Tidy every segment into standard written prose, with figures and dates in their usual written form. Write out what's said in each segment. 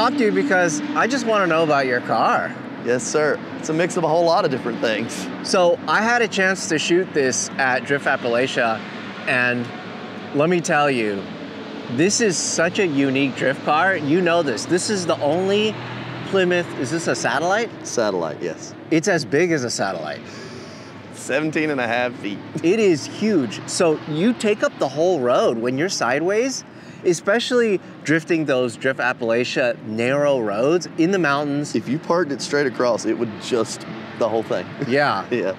talk to you because I just want to know about your car. Yes, sir. It's a mix of a whole lot of different things. So I had a chance to shoot this at Drift Appalachia, and let me tell you, this is such a unique drift car. You know this. This is the only Plymouth, is this a satellite? Satellite, yes. It's as big as a satellite. 17.5 feet. It is huge. So you take up the whole road when you're sideways, especially drifting those Drift Appalachia narrow roads in the mountains. If you parked it straight across, it would just, the whole thing. Yeah. Yeah.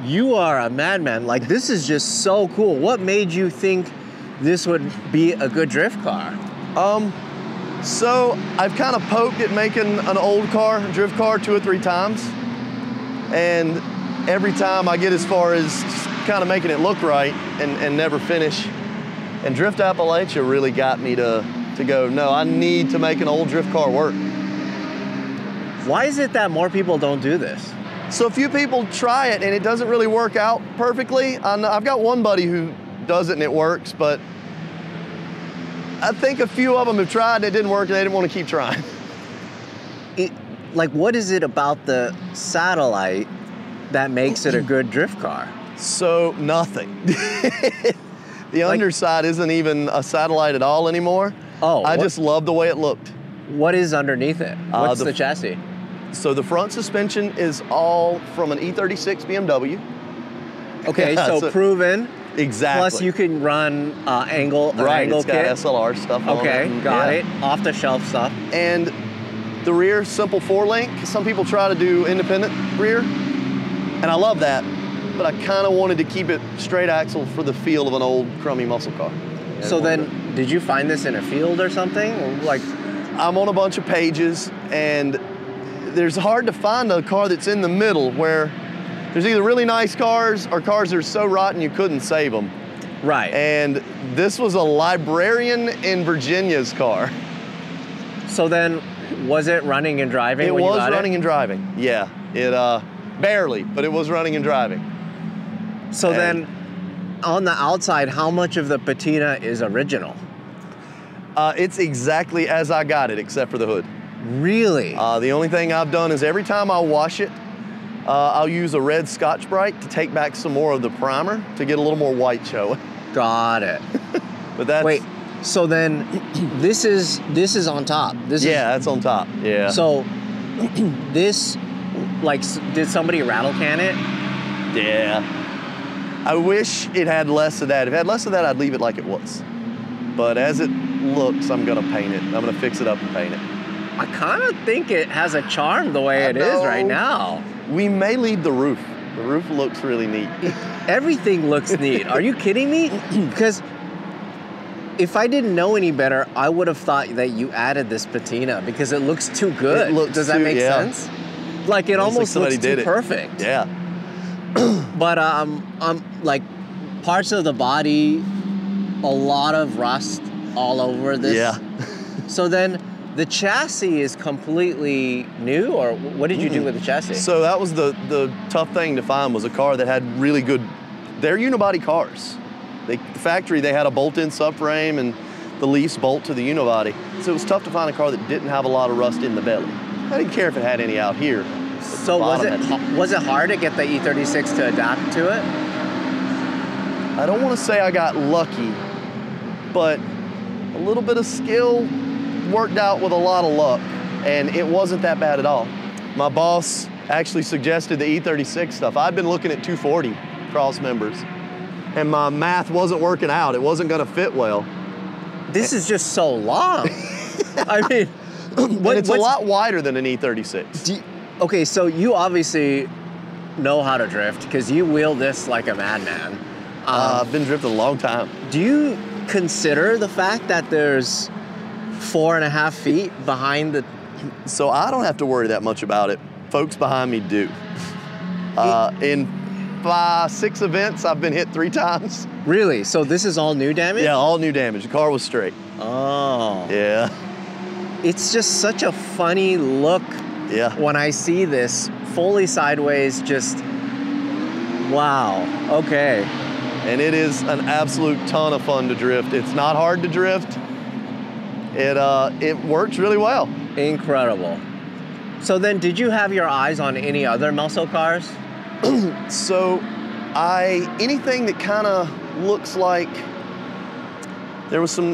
You are a madman. Like, this is just so cool. What made you think this would be a good drift car? So I've kind of poked at making an old car, drift car, 2 or 3 times. And every time I get as far as kind of making it look right and never finish. And Drift Appalachia really got me to go, no, I need to make an old drift car work. Why is it that more people don't do this? So a few people try it and it doesn't really work out perfectly. I've got one buddy who does it and it works, but I think a few of them have tried and it didn't work and they didn't want to keep trying. Like, what is it about the satellite that makes it a good drift car? So nothing. The underside isn't even a satellite at all anymore. Oh, I just love the way it looked. What is underneath it? What's the chassis? So the front suspension is all from an E36 BMW. Okay, Yeah, so proven. Exactly. Plus you can run angle it's kit. got SLR stuff on it. Okay, got it. Off the shelf stuff. And the rear, simple 4-link. Some people try to do independent rear, and I love that, but I kind of wanted to keep it straight axle for the feel of an old crummy muscle car. So then, did you find this in a field or something? Or like, I'm on a bunch of pages, and there's hard to find a car that's in the middle where there's either really nice cars or cars that are so rotten you couldn't save them. right. And this was a librarian in Virginia's car. So then, was it running and driving when you got it? It was running and driving, yeah. It, barely, but it was running and driving. So then, on the outside, how much of the patina is original? It's exactly as I got it, except for the hood. Really? The only thing I've done is every time I wash it, I'll use a red Scotch-Brite to take back some more of the primer to get a little more white showing. Got it. But that's... Wait, so then this is on top. That's on top, yeah. So this, like, did somebody rattle can it? Yeah. I wish it had less of that. If it had less of that, I'd leave it like it was. But as it looks, I'm gonna paint it. I'm gonna fix it up and paint it. I kind of think it has a charm the way it is right now. We may leave the roof. The roof looks really neat. Everything looks neat. Are you kidding me? Because if I didn't know any better, I would have thought that you added this patina because it looks too good. It looks Does that make sense? Like, it almost looks too perfect. Yeah. But like, parts of the body, a lot of rust all over this. Yeah. So then the chassis is completely new, or what did you do with the chassis? So that was the tough thing to find, was a car that had really good, they're unibody cars. The factory, they had a bolt-in subframe and the lease bolt to the unibody. So it was tough to find a car that didn't have a lot of rust in the belly. I didn't care if it had any out here. So was it hard to get the E36 to adapt to it? I don't want to say I got lucky, but a little bit of skill worked out with a lot of luck, and it wasn't that bad at all. My boss actually suggested the E36 stuff. I'd been looking at 240 cross members, and my math wasn't working out. It wasn't going to fit well. This is just so long. I mean, it's a lot wider than an E36. Okay, so you obviously know how to drift because you wheel this like a madman. I've been drifting a long time. Do you consider the fact that there's 4.5 feet behind the... So I don't have to worry that much about it. Folks behind me do. In 6 events, I've been hit 3 times. Really? So this is all new damage? Yeah, all new damage. The car was straight. Oh. Yeah. It's just such a funny look when I see this fully sideways, just, wow, okay. And it is an absolute ton of fun to drift. It's not hard to drift. It works really well. Incredible. So then, did you have your eyes on any other muscle cars? So, anything that kind of looks like, there was some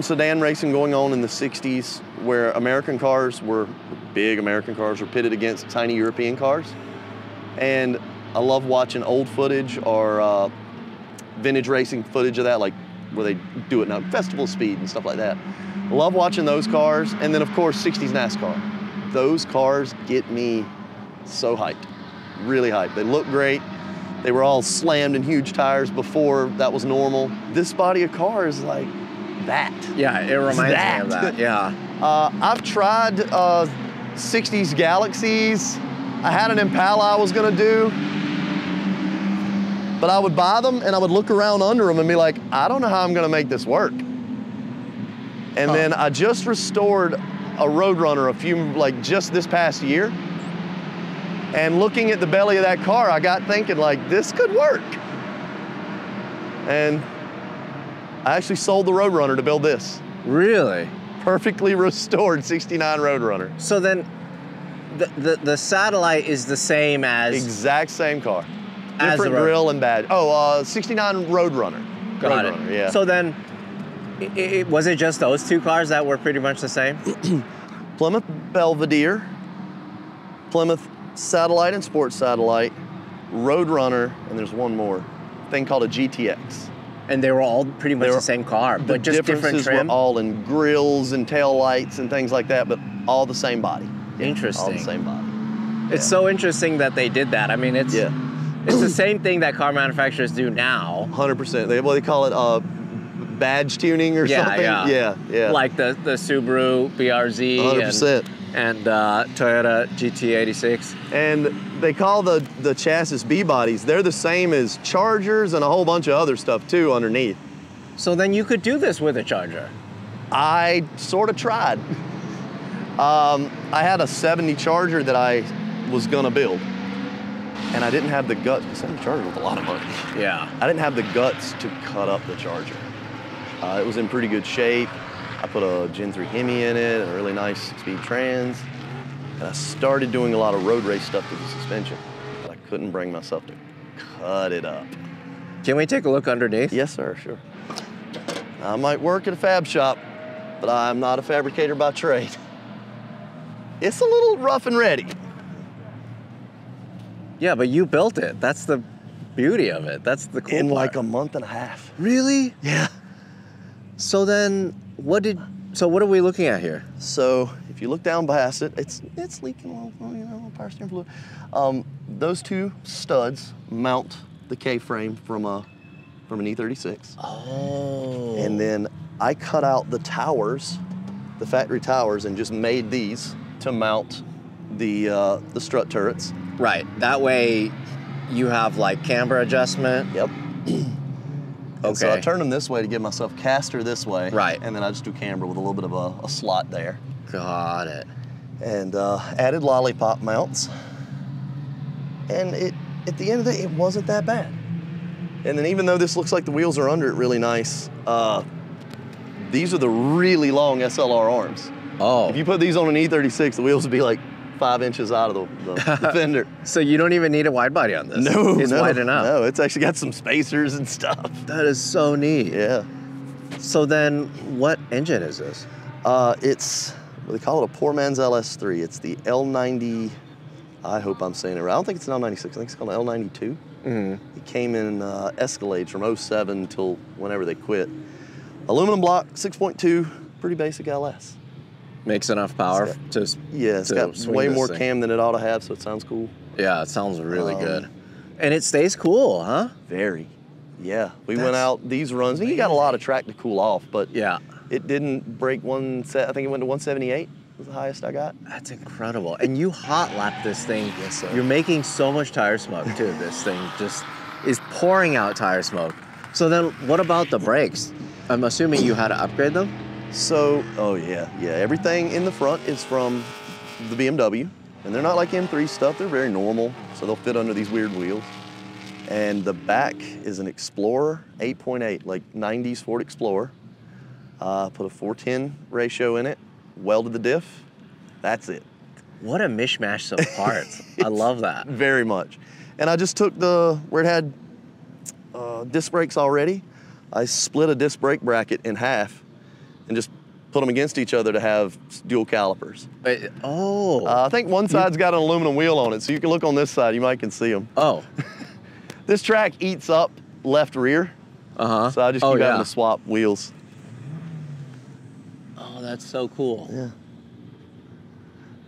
sedan racing going on in the 60s where big American cars were pitted against tiny European cars. And I love watching old footage or vintage racing footage of that, like where they do it now, festival speed and stuff like that. I love watching those cars. And then of course, 60s NASCAR. Those cars get me so hyped, really hyped. They look great. They were all slammed in huge tires before that was normal. This body of car is like that. Yeah, it reminds me of that, yeah. I've tried 60s Galaxies. I had an Impala I was gonna do, but I would buy them and I would look around under them and be like, I don't know how I'm gonna make this work. And then I just restored a Roadrunner just this past year. And looking at the belly of that car, I got thinking like, this could work. And I actually sold the Roadrunner to build this. Really? Perfectly restored 69 Roadrunner. So then, the satellite is the same as? Exact same car. As Different grill and badge. 69 Roadrunner. Got it. Yeah. So then, was it just those two cars that were pretty much the same? Plymouth Belvedere, Plymouth Satellite and Sports Satellite, Roadrunner, and there's one more thing called a GTX. And they were all pretty much the same car, but just different trim? Were all in grills and tail lights and things like that, but all the same body. Yeah, interesting. All the same body. It's so interesting that they did that. I mean, it's the same thing that car manufacturers do now. 100%. They call it badge tuning or something. Yeah. Like the Subaru BRZ 100%. and Toyota GT86. And they call the chassis B-bodies. They're the same as Chargers and a whole bunch of other stuff too underneath. So then you could do this with a Charger. I sort of tried. I had a 70 Charger that I was gonna build. And I didn't have the guts. 70 Charger was a lot of money. Yeah. I didn't have the guts to cut up the Charger. It was in pretty good shape. I put a Gen 3 Hemi in it and a really nice 6-speed trans. And I started doing a lot of road race stuff with the suspension, but I couldn't bring myself to cut it up. Can we take a look underneath? Yes, sir, sure. I might work at a fab shop, but I'm not a fabricator by trade. It's a little rough and ready. Yeah, but you built it. That's the beauty of it. That's the cool part. In like a month and a half. Really? Yeah. So then, what are we looking at here? So if you look down past it, it's leaking a little, power steering fluid. Those two studs mount the K-frame from an E36. Oh. And then I cut out the towers, the factory towers, and just made these to mount the strut turrets. Right. That way, you have like camber adjustment. Yep. Okay. So I turn them this way to give myself caster this way. Right. And then I just do camber with a little bit of a slot there. Got it. And added lollipop mounts. And at the end of the day, it wasn't that bad. And then even though this looks like the wheels are under it really nice, these are the really long SLR arms. Oh. If you put these on an E36, the wheels would be like 5 inches out of the fender. So you don't even need a wide body on this? No, it's wide enough. No, it's actually got some spacers and stuff. That is so neat. Yeah. So then, what engine is this? It's, they call it a poor man's LS3. It's the L90, I hope I'm saying it right. I don't think it's an L96, I think it's called an L92. Mm-hmm. It came in Escalades from 07 till whenever they quit. Aluminum block, 6.2, pretty basic LS. Makes enough power to yeah, it's got way more cam than it ought to have, so it sounds cool. Yeah, it sounds really good. And it stays cool, huh? Very. Yeah, we went out these runs. You got a lot of track to cool off, but yeah, it didn't break one set. I think it went to 178 was the highest I got. That's incredible. And you hot lap this thing. Yes, sir. You're making so much tire smoke too. This thing just is pouring out tire smoke. So then what about the brakes? I'm assuming you had to upgrade them? So, oh yeah. Everything in the front is from the BMW, and they're not like M3 stuff. They're very normal, so they'll fit under these weird wheels. And the back is an Explorer 8.8, like 90s Ford Explorer. Put a 4:10 ratio in it, welded the diff, That's it. What a mishmash of parts. I love that. Very much. And I just took where it had disc brakes already, I split a disc brake bracket in half and just put them against each other to have dual calipers. I think one side's got an aluminum wheel on it, so you can look on this side, you might can see them. Oh. This track eats up left rear, so I just keep having to swap wheels. Oh, that's so cool. Yeah.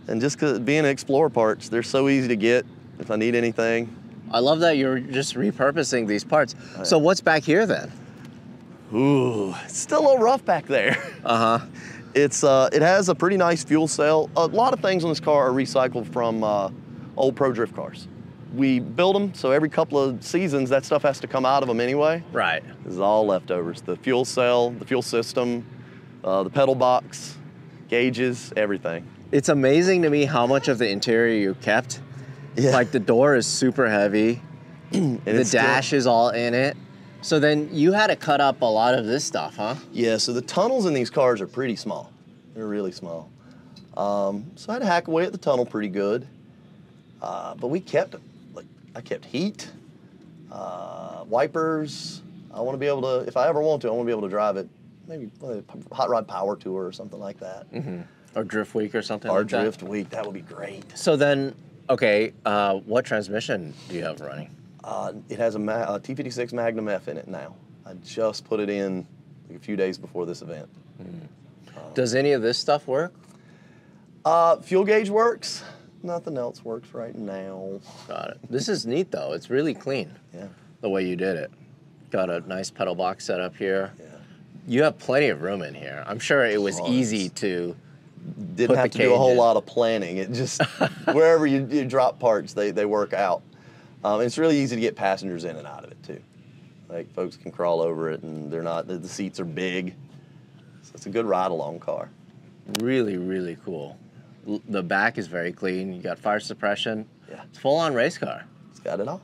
And just cause being Explorer parts, they're so easy to get if I need anything. I love that you're just repurposing these parts. So what's back here then? Ooh, it's still a little rough back there. It has a pretty nice fuel cell. A lot of things on this car are recycled from old Pro Drift cars. We build them, so every couple of seasons, that stuff has to come out of them anyway. Right. This is all leftovers. The fuel cell, the fuel system, the pedal box, gauges, everything. It's amazing to me how much of the interior you kept. Yeah. Like the door is super heavy, the dash is all in it. So then you had to cut up a lot of this stuff, huh? Yeah, so the tunnels in these cars are pretty small. They're really small. So I had to hack away at the tunnel pretty good. But we kept, I kept heat, wipers. I want to be able to, if I ever want to, I want to be able to drive it, maybe a hot rod power tour or something like that. Or Drift Week or something or like that? Or Drift Week, that would be great. So then, okay, what transmission do you have running? It has a T56 Magnum F in it now. I just put it in a few days before this event. Does any of this stuff work? Fuel gauge works. Nothing else works right now. Got it. This is neat though. It's really clean. Yeah. The way you did it. Got a nice pedal box set up here. Yeah. You have plenty of room in here. I'm sure it was easy to Didn't have to do a whole lot of planning. It just, wherever you drop parts, they work out. It's really easy to get passengers in and out of it too. Like folks can crawl over it and they're not, the seats are big. So it's a good ride along car. Really, really cool. The back is very clean. You got fire suppression. Yeah. It's full on race car. It's got it all.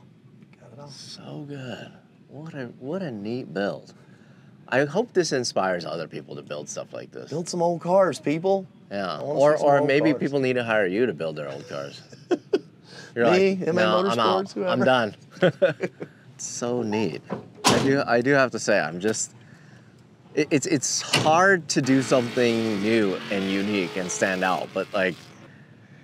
Got it all. So good. What a neat build. I hope this inspires other people to build stuff like this. Build some old cars, people. Yeah. Or maybe people need to hire you to build their old cars. You're Me, like, MA no, I'm Motorsports, out. whoever. I'm done. It's so neat. I do have to say, I'm just, it's hard to do something new and unique and stand out, but like,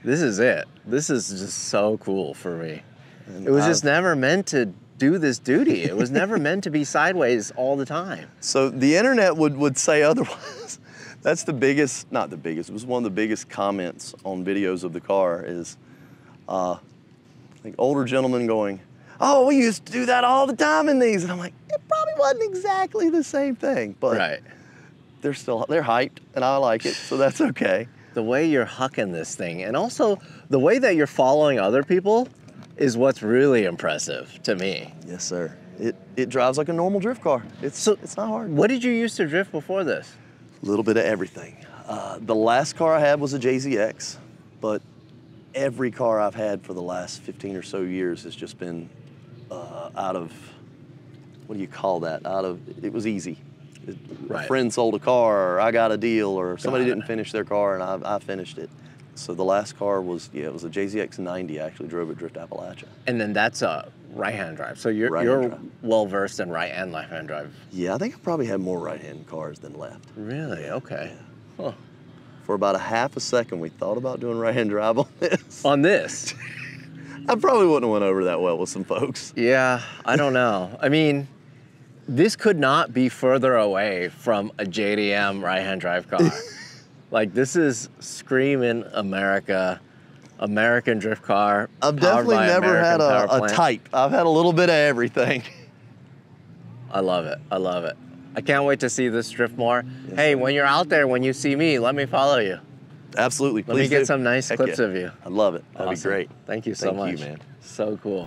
this is it. This is just so cool for me. And it was just never meant to do this duty. It was never meant to be sideways all the time. So the internet would say otherwise. That's the biggest, not the biggest, it was one of the biggest comments on videos of the car is, like older gentlemen going, oh, we used to do that all the time in these. And I'm like, it probably wasn't exactly the same thing, but they're hyped and I like it, so that's okay. The way you're hucking this thing and also the way that you're following other people is what's really impressive to me. Yes, sir. It drives like a normal drift car. It's not hard. What did you use to drift before this? A little bit of everything. The last car I had was a JZX, but every car I've had for the last 15 or so years has just been out of, what do you call that? It was easy. A friend sold a car, or I got a deal, or somebody didn't finish their car and I finished it. So the last car was, it was a JZX 90. I actually drove at Drift Appalachia. And then that's a right-hand drive. So you're well-versed in right and left-hand drive. Yeah, I think I probably had more right-hand cars than left. Really? Okay. Yeah. Huh. For about a half a second, we thought about doing right-hand drive on this. On this? I probably wouldn't have went over that well with some folks. Yeah, I don't know. I mean, this could not be further away from a JDM right-hand drive car. Like, this is screaming America, American drift car. I've definitely never had a type. I've had a little bit of everything. I love it. I love it. I can't wait to see this drift more. Yes, hey, when you're out there, when you see me, let me follow you. Absolutely. Let me get some nice clips of you. I'd love it. That'd Awesome. be great. Thank you so much. Thank you, man. So cool.